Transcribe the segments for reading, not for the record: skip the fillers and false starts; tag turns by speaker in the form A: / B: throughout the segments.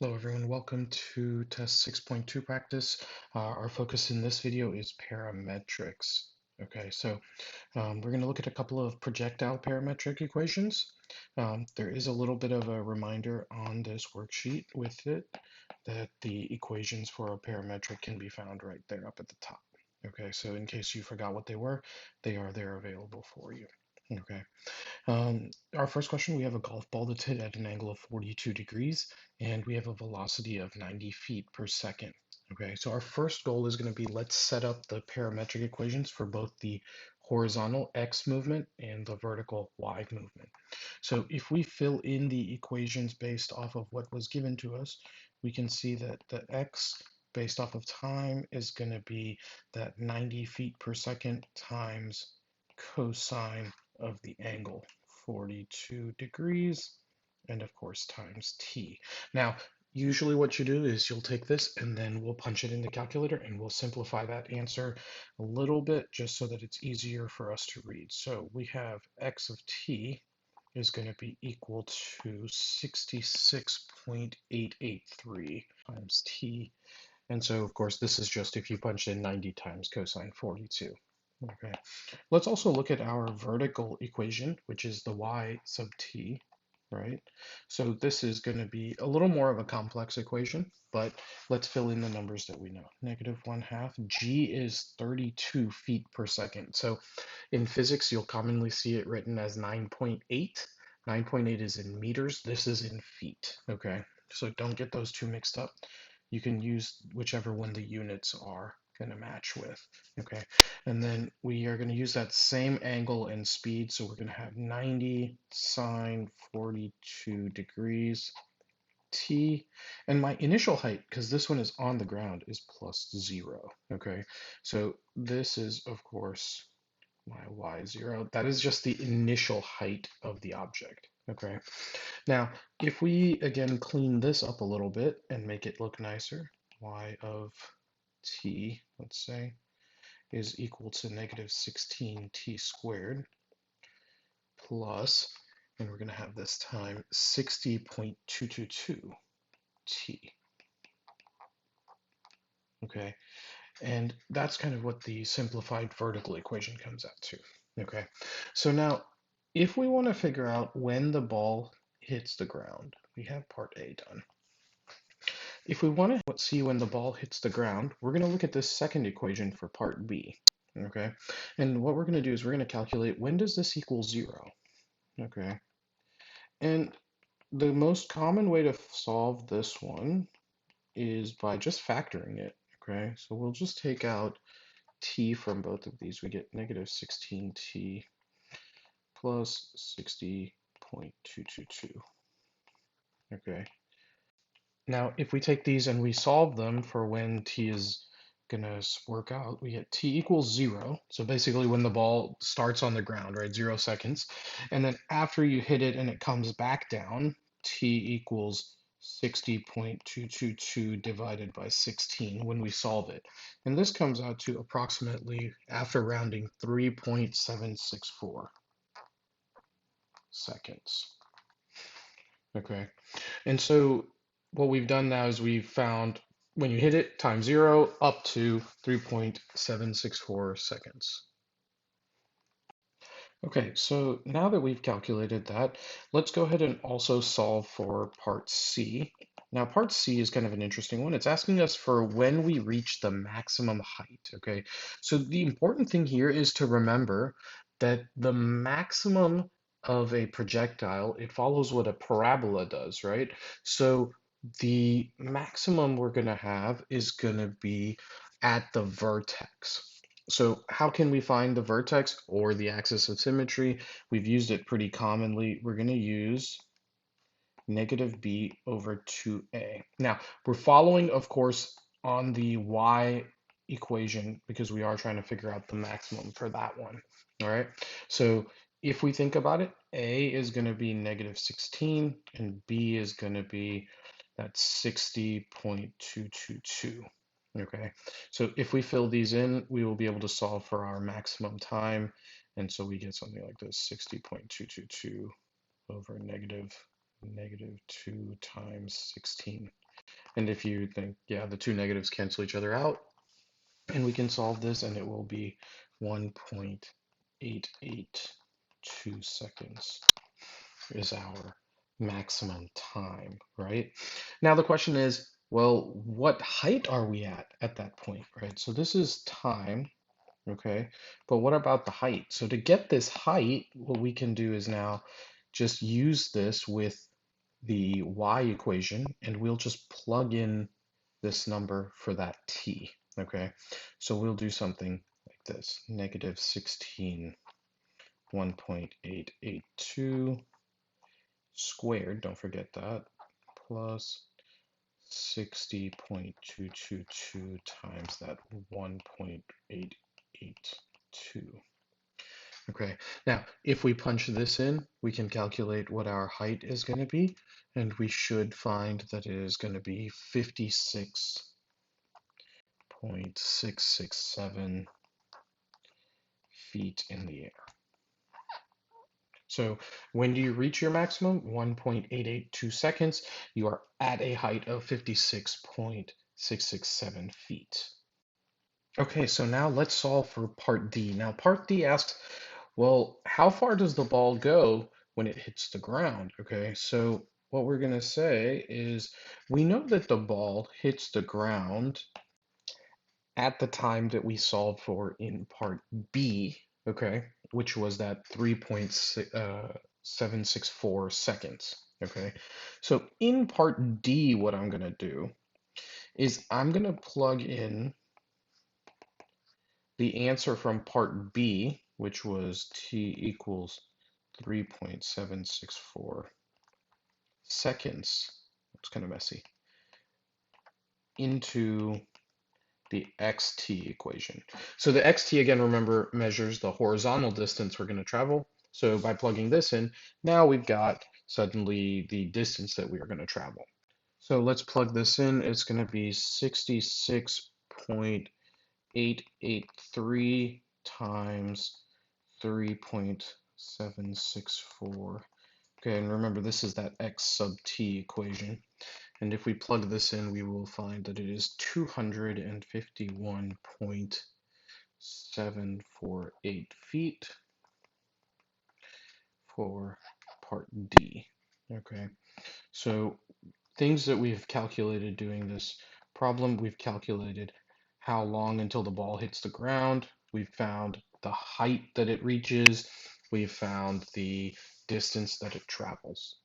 A: Hello everyone, welcome to test 6.2 practice. Our focus in this video is parametrics. Okay, so we're going to look at a couple of projectile parametric equations. There is a little bit of a reminder on this worksheet with it that the equations for a parametric can be found right there up at the top. Okay, so in case you forgot what they were, they are there available for you. Okay. Our first question, we have a golf ball that's hit at an angle of 42 degrees, and we have a velocity of 90 feet per second. Okay, so our first goal is going to be let's set up the parametric equations for both the horizontal x movement and the vertical y movement. So if we fill in the equations based off of what was given to us, we can see that the x based off of time is going to be that 90 feet per second times cosine of the angle 42 degrees, and of course times t. Now, usually what you do is you'll take this and then we'll punch it in the calculator and we'll simplify that answer a little bit just so that it's easier for us to read. So we have x of t is going to be equal to 66.883 times t. And so, of course, this is just if you punched in 90 times cosine 42. Okay. Let's also look at our vertical equation, which is the y sub t, right? So this is going to be a little more of a complex equation, but let's fill in the numbers that we know. -1/2, g is 32 feet per second. So in physics, you'll commonly see it written as 9.8. 9.8 is in meters. This is in feet, okay? So don't get those two mixed up. You can use whichever one the units are going to match with, okay? And then we are going to use that same angle and speed. So we're going to have 90 sine 42 degrees t. And my initial height, because this one is on the ground, is +0. Okay. So this is, of course, my y0. That is just the initial height of the object. Okay. Now, if we again clean this up a little bit and make it look nicer, y of t, let's say, is equal to -16t squared plus, and we're going to have this time 60.222 t. Okay, and that's kind of what the simplified vertical equation comes out to. Okay, so now if we want to figure out when the ball hits the ground, we have part A done. If we want to see when the ball hits the ground, we're going to look at this second equation for part B. Okay, and what we're going to do is we're going to calculate when does this equal 0. Okay, and the most common way to solve this one is by just factoring it. Okay, so we'll just take out t from both of these. We get -16t plus 60.222. Okay, now if we take these and we solve them for when t is gonna work out, we get t equals 0. So basically when the ball starts on the ground, right, 0 seconds. And then after you hit it and it comes back down, t equals 60.222 divided by 16 when we solve it. And this comes out to approximately, after rounding, 3.764 seconds. Okay, and so what we've done now is we've found when you hit it times 0 up to 3.764 seconds. Okay, so now that we've calculated that, let's go ahead and also solve for part C. Now, part C is kind of an interesting one. It's asking us for when we reach the maximum height, okay? So the important thing here is to remember that the maximum of a projectile, it follows what a parabola does, right? So the maximum we're going to have is going to be at the vertex. So how can we find the vertex or the axis of symmetry? We've used it pretty commonly. We're going to use -b over 2a. Now, we're following, of course, on the y equation because we are trying to figure out the maximum for that one. All right. So if we think about it, a is going to be -16 and b is going to be that 60.222. Okay, so if we fill these in, we will be able to solve for our maximum time. And so we get something like this, 60.222 over negative 2 times 16. And if you think, yeah, the two negatives cancel each other out, and we can solve this, and it will be 1.882 seconds is our maximum time, right? Now the question is, well, what height are we at that point, right? So this is time, okay? But what about the height? So to get this height, what we can do is now just use this with the y equation, and we'll just plug in this number for that t, okay? So we'll do something like this, negative 16, 1.882 squared, don't forget that, plus 60.222 times that 1.882. Okay, now if we punch this in, we can calculate what our height is going to be, and we should find that it is going to be 56.667 feet in the air. So when do you reach your maximum? 1.882 seconds. You are at a height of 56.667 feet. Okay, so now let's solve for part D. Now part D asks, well, how far does the ball go when it hits the ground? Okay, so what we're going to say is we know that the ball hits the ground at the time that we solved for in part B, okay, which was that 3.764 seconds, okay? So in part D, what I'm going to do is I'm going to plug in the answer from part B, which was t equals 3.764 seconds, it's kind of messy, into the xt equation. So the xt, again, remember, measures the horizontal distance we're going to travel. So by plugging this in, now we've got suddenly the distance that we are going to travel. So let's plug this in. It's going to be 66.883 times 3.764. Okay, and remember, this is that x sub t equation. And if we plug this in, we will find that it is 251.748 feet for part D. Okay, so things that we've calculated doing this problem, we've calculated how long until the ball hits the ground. We've found the height that it reaches. We've found the distance that it travels.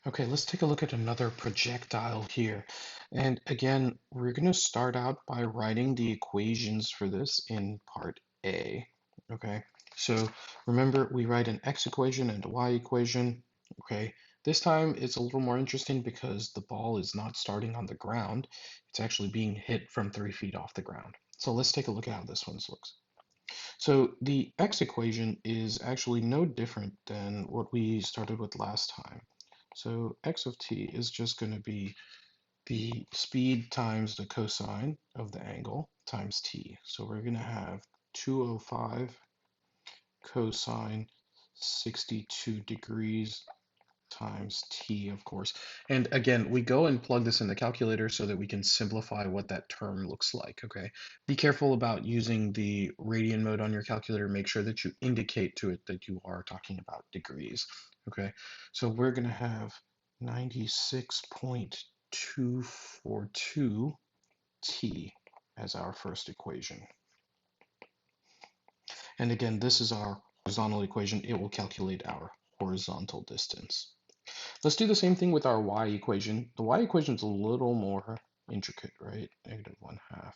A: Okay, let's take a look at another projectile here. And again, we're going to start out by writing the equations for this in part A. Okay, so remember, we write an x equation and a y equation. Okay, this time it's a little more interesting because the ball is not starting on the ground. It's actually being hit from 3 feet off the ground. So let's take a look at how this one looks. So the x equation is actually no different than what we started with last time. So x of t is just going to be the speed times the cosine of the angle times t. So we're going to have 205 cosine 62 degrees times t, of course. And again, we go and plug this in the calculator so that we can simplify what that term looks like, okay? Be careful about using the radian mode on your calculator. Make sure that you indicate to it that you are talking about degrees, okay? So we're going to have 96.242 t as our first equation. And again, this is our horizontal equation. It will calculate our horizontal distance. Let's do the same thing with our y equation. The y equation is a little more intricate, right? Negative 1/2.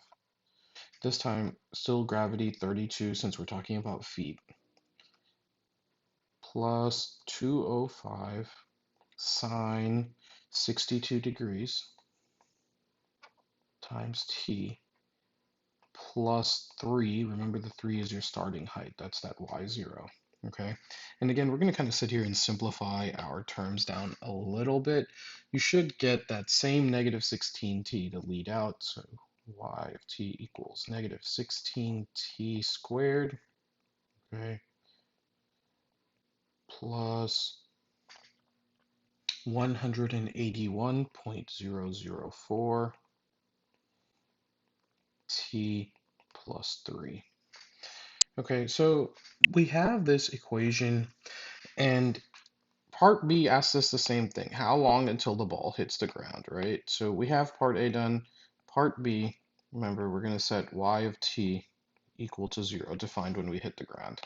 A: This time, still gravity 32, since we're talking about feet, plus 205 sine 62 degrees times t plus 3. Remember, the 3 is your starting height. That's that y0. Okay, and again, we're going to kind of sit here and simplify our terms down a little bit. You should get that same negative 16t to lead out. So y of t equals negative 16t squared, okay, plus 181.004 t plus 3. Okay, so we have this equation, and part B asks us the same thing. How long until the ball hits the ground, right? So we have part A done. Part B, remember, we're going to set y of t equal to 0 to find when we hit the ground.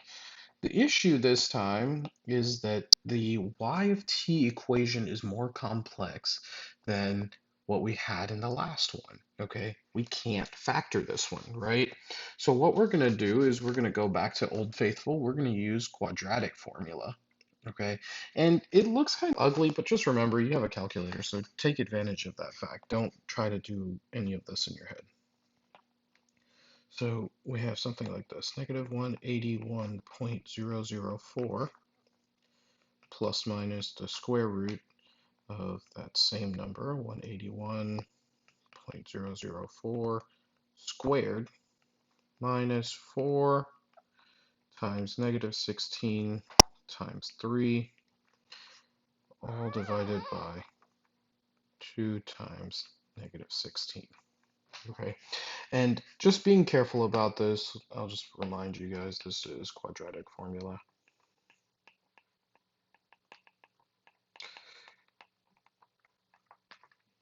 A: The issue this time is that the y of t equation is more complex than what we had in the last one, okay? We can't factor this one, right? So what we're going to do is we're going to go back to Old Faithful. We're going to use quadratic formula, okay? And it looks kind of ugly, but just remember you have a calculator, so take advantage of that fact. Don't try to do any of this in your head. So we have something like this, negative 181.004 plus minus the square root of that same number, 181.004 squared minus 4 times negative 16 times 3, all divided by 2 times negative 16. Okay, and just being careful about this, I'll just remind you guys this is quadratic formula.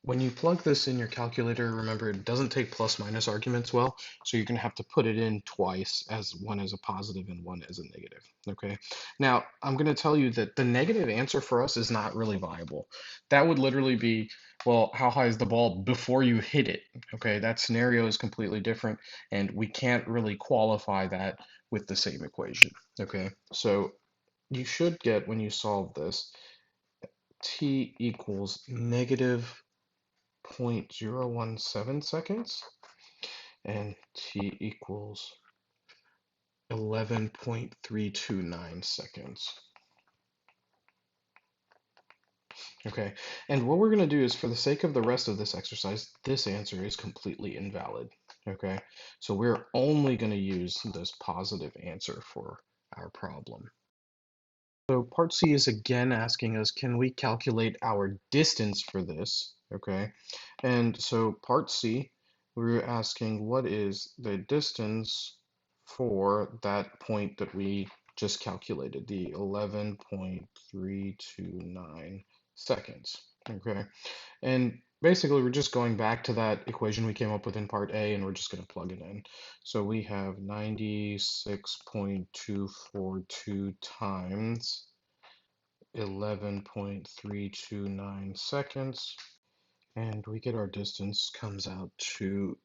A: When you plug this in your calculator, remember it doesn't take plus minus arguments well, so you're going to have to put it in twice, as one as a positive and one as a negative. Okay. Now, I'm going to tell you that the negative answer for us is not really viable. That would literally be, well, how high is the ball before you hit it? Okay, that scenario is completely different, and we can't really qualify that with the same equation. Okay, so you should get, when you solve this, t equals negative 0.017 seconds, and t equals 11.329 seconds. Okay, and what we're going to do is, for the sake of the rest of this exercise, this answer is completely invalid. Okay, so we're only going to use this positive answer for our problem. So part C is again asking us, can we calculate our distance for this? Okay, and so part C, we're asking what is the distance for that point that we just calculated, the 11.329 seconds. Okay, and basically we're just going back to that equation we came up with in part A, and we're just going to plug it in. So we have 96.242 times 11.329 seconds, and we get our distance comes out to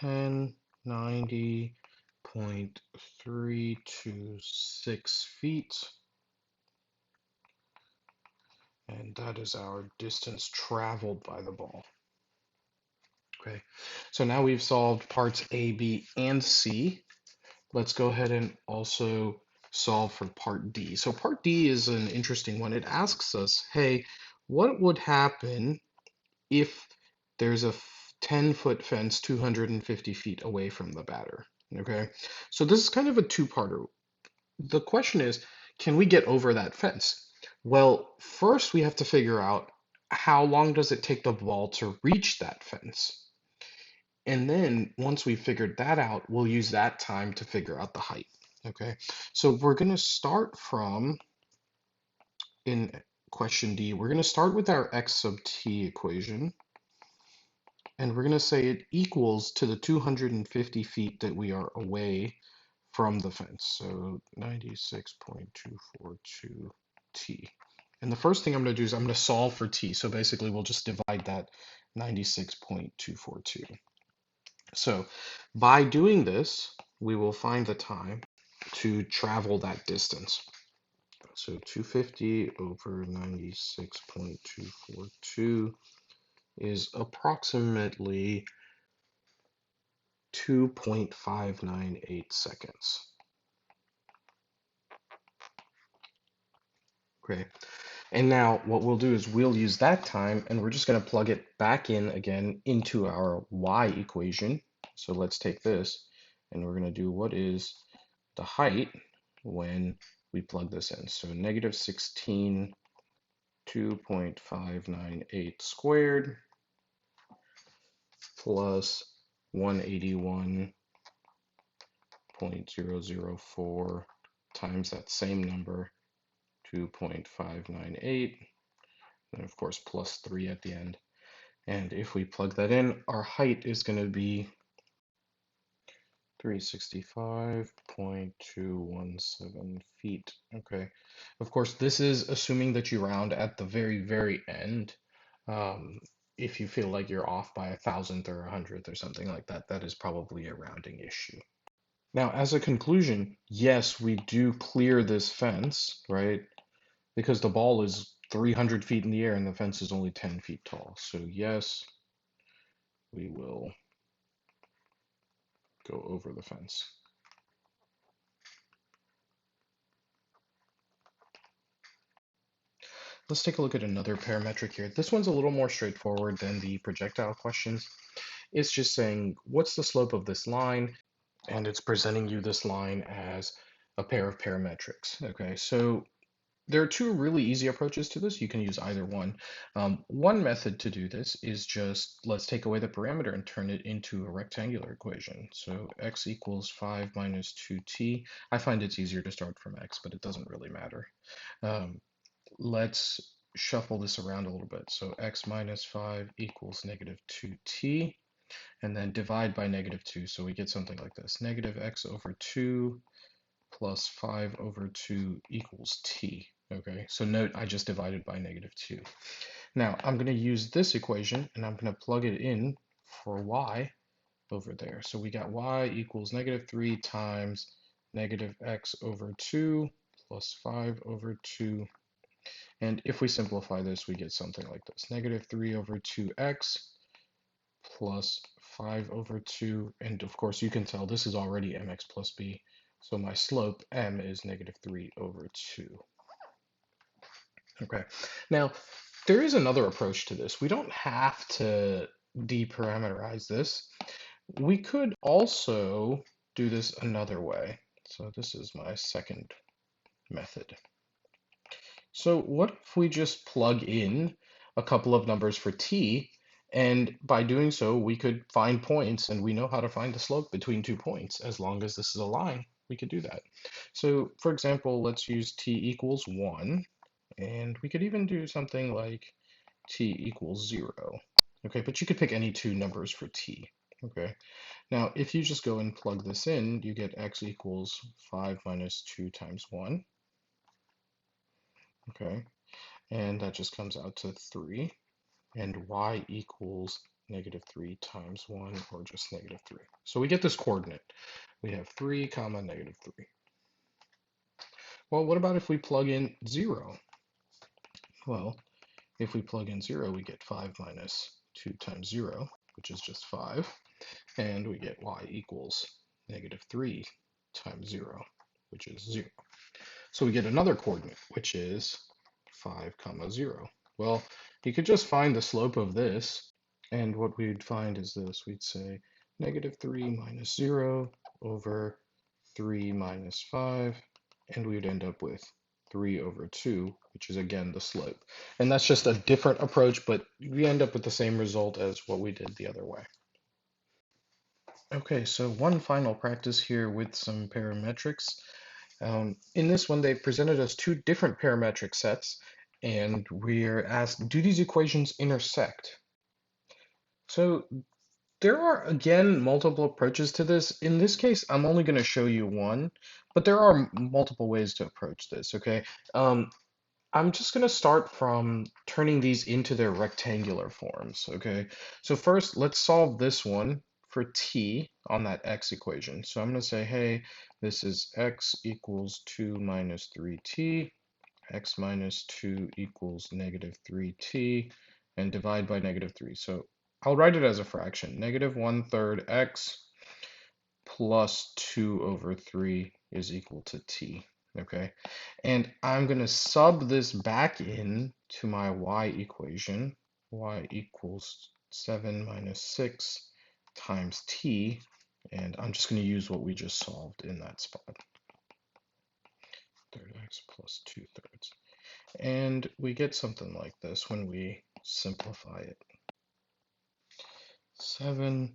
A: 1090.326 feet, and that is our distance traveled by the ball. Okay, so now we've solved parts A, B, and C. Let's go ahead and also solve for part D. So part D is an interesting one. It asks us, hey, what would happen if there's a 10-foot fence 250 feet away from the batter? Okay, so this is kind of a two-parter. The question is, can we get over that fence? Well, first we have to figure out how long does it take the ball to reach that fence? And then once we figured that out, we'll use that time to figure out the height. Okay, so we're going to start from, in question D, we're going to start with our x sub t equation, and we're going to say it equals to the 250 feet that we are away from the fence. So 96.242 t. And the first thing I'm going to do is I'm going to solve for t. So basically we'll just divide that 96.242. So by doing this, we will find the time to travel that distance. So 250 over 96.242 is approximately 2.598 seconds. Okay, and now what we'll do is we'll use that time, and we're just going to plug it back in again into our y equation. So let's take this, and we're going to do what is the height when we plug this in. So negative 16 2.598 squared plus 181.004 times that same number, 2.598, and of course plus 3 at the end. And if we plug that in, our height is going to be 365.217 feet. Okay. Of course, this is assuming that you round at the very, very end. Um, if you feel like you're off by a thousandth or a hundredth or something like that, that is probably a rounding issue. Now, as a conclusion, yes, we do clear this fence, right? Because the ball is 300 feet in the air and the fence is only 10 feet tall. So yes, we will go over the fence. Let's take a look at another parametric here. This one's a little more straightforward than the projectile questions. It's just saying, what's the slope of this line? And it's presenting you this line as a pair of parametrics. Okay, so there are two really easy approaches to this. You can use either one. One method to do this is just, let's take away the parameter and turn it into a rectangular equation. So x equals 5 minus 2t. I find it's easier to start from x, but it doesn't really matter. Let's shuffle this around a little bit. So x minus 5 equals negative 2t, and then divide by negative 2. So we get something like this. Negative x over 2 plus 5 over 2 equals t. Okay, so note I just divided by negative 2. Now I'm going to use this equation and I'm going to plug it in for y over there. So we got y equals negative 3 times negative x over 2 plus 5 over 2. And if we simplify this, we get something like this. Negative 3 over 2x plus 5 over 2. And of course, you can tell this is already mx plus b. So my slope, m, is negative 3 over 2. Okay. Now, there is another approach to this. We don't have to deparameterize this. We could also do this another way. So this is my second method. So what if we just plug in a couple of numbers for t, and by doing so, we could find points, and we know how to find the slope between 2 points. As long as this is a line, we could do that. So for example, let's use t equals 1, and we could even do something like t equals 0. Okay, but you could pick any two numbers for t. Okay, now if you just go and plug this in, you get x equals 5 minus 2 times 1. Okay, and that just comes out to 3, and y equals negative 3 times 1, or just negative 3. So we get this coordinate. We have 3 comma negative 3. Well, what about if we plug in 0? Well, if we plug in 0, we get 5 minus 2 times 0, which is just 5, and we get y equals negative 3 times 0, which is 0. So we get another coordinate, which is 5 comma 0. Well, you could just find the slope of this, and what we'd find is this. We'd say negative 3 minus 0 over 3 minus 5, and we'd end up with 3 over 2, which is again the slope. And that's just a different approach, but we end up with the same result as what we did the other way. Okay, so one final practice here with some parametrics. In this one, they presented us two different parametric sets, and we're asked, do these equations intersect? So there are, again, multiple approaches to this. In this case, I'm only going to show you one, but there are multiple ways to approach this, okay? I'm just going to start from turning these into their rectangular forms, okay? So first, let's solve this one for t on that x equation. So I'm going to say, hey, this is x equals 2 minus 3t, x minus 2 equals negative 3t, and divide by negative 3. So I'll write it as a fraction. Negative 1/3 x plus 2 over 3 is equal to t. Okay, and I'm going to sub this back in to my y equation. Y equals 7 minus 6 times t, and I'm just going to use what we just solved in that spot. 3rd x plus 2/3. And we get something like this when we simplify it. 7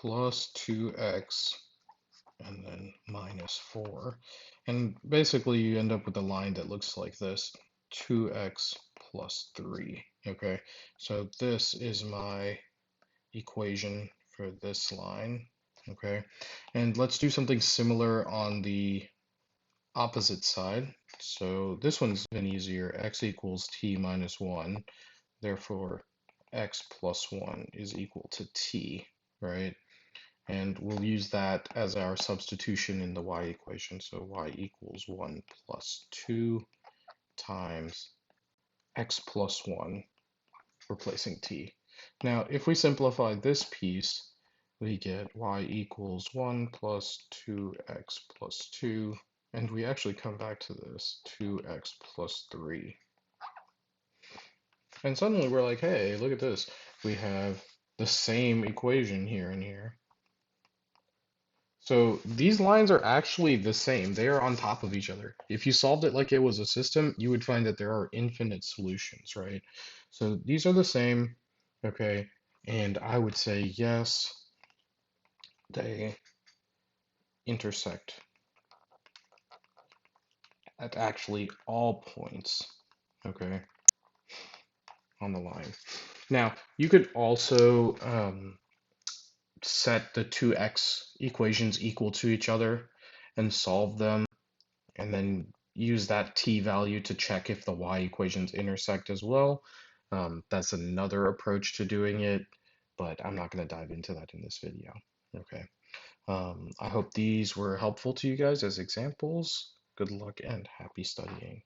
A: plus 2x and then minus 4. And basically you end up with a line that looks like this, 2x plus 3. Okay, so this is my equation for this line. Okay, and let's do something similar on the opposite side. So this one's been easier. X equals t minus 1. Therefore, x plus 1 is equal to t, right? And we'll use that as our substitution in the y equation. So y equals 1 plus 2 times x plus 1, replacing t. Now, if we simplify this piece, we get y equals 1 plus 2x plus 2, and we actually come back to this, 2x plus 3. And suddenly we're like, hey, look at this. We have the same equation here and here. So these lines are actually the same. They are on top of each other. If you solved it like it was a system, you would find that there are infinite solutions, right? So these are the same, okay? And I would say, yes, they intersect at actually all points, okay, on the line. Now, you could also set the two x equations equal to each other and solve them, and then use that t value to check if the y equations intersect as well. That's another approach to doing it, but I'm not going to dive into that in this video. Okay. I hope these were helpful to you guys as examples. Good luck and happy studying.